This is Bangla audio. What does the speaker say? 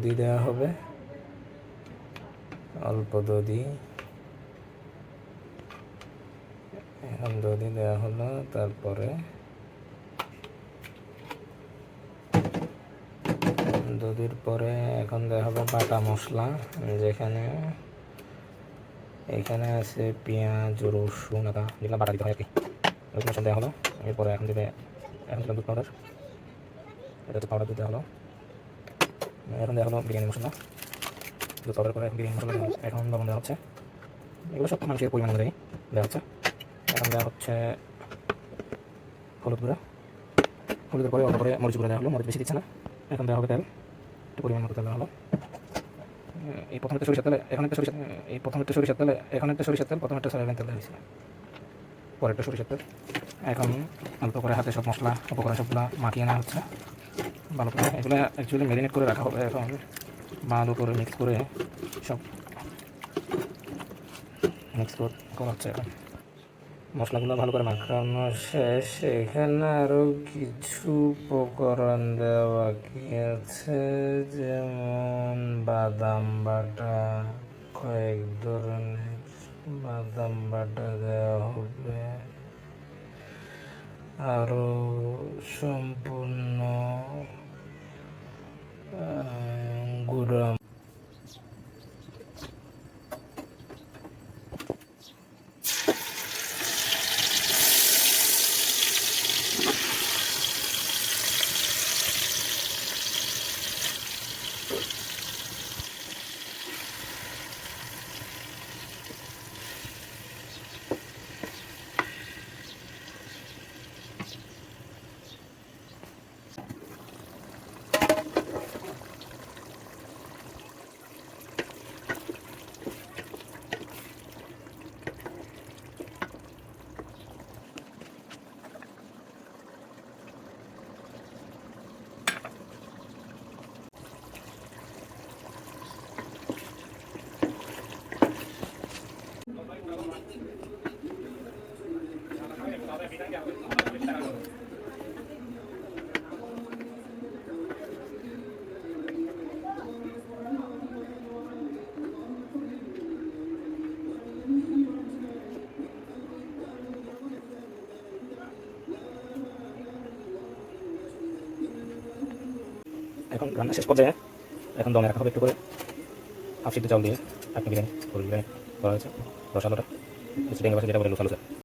দধি দেওয়া হবে, অল্প দধি। এখন দধি দেওয়া হলো, তারপরে দধির পরে এখন দেওয়া হবে বাটা মশলা, যেখানে এখানে আছে পেঁয়াজ, রসুন, আদা, যেগুলো বাটা দিতে হয় আর কি। রসুন মশলা দেওয়া হলো। এরপরে এখন দিলে দুধ পাউডার, এটা হচ্ছে পাউডার দুধ দেওয়া হলো। এখন দেওয়া হলো বিরিয়ানি মশলা, দুধ পাউডার করে বিরিয়ানি মশলা দেওয়া হলো। এখন লবণ দেওয়া হচ্ছে, এগুলো সব মাংসের পরিমাণ অনুযায়ী দেওয়া হচ্ছে। এখন দেওয়া হচ্ছে হলুদ গুঁড়া, হলুদের পরে অল্প করে মরিচ গুঁড়া দেওয়া হলো, মরিচ বেশি দিচ্ছে না। এখন দেওয়া হবে তেল, একটু পরিমাণ মতো তেল দেওয়া হলো। এই প্রথম একটা সরিষার তেলে, এখন একটা সরিষার, এই প্রথম একটা সরিষার তেলে, এখন একটা সরিষার তেল, প্রথম একটা সয়াবিন তেল দিয়েছি, পরে একটা সরিষার তেল। এখন অল্প করে হাতে সব মশলা উপকরণ সবগুলো মাখিয়ে নেওয়া হচ্ছে ভালো করে। এগুলো অ্যাকচুয়ালি ম্যারিনেট করে রাখা হবে। এখন ভালো করে মিক্স করে সব মিক্স করা হচ্ছে। এখন মশলাগুলো ভালো করে মাখানো শেষ। এখানে আরও কিছু উপকরণ দেওয়া বাকি আছে, যেমন বাদাম বাটা, কয়েক ধরনের বাদাম বাটা দেওয়া হবে, আরও সম্পূর্ণ গুঁড়া। এখন রান্না শেষ পর্যায়ে এখন দমে রাখা হবে একটু করে, হাফ সিদ্ধ চাউল দিয়ে। আপনি বিরিয়ানি করা হয়েছে রসালোটা, ডেঙ্গে বাসা যেটা বলে লুসালুসা।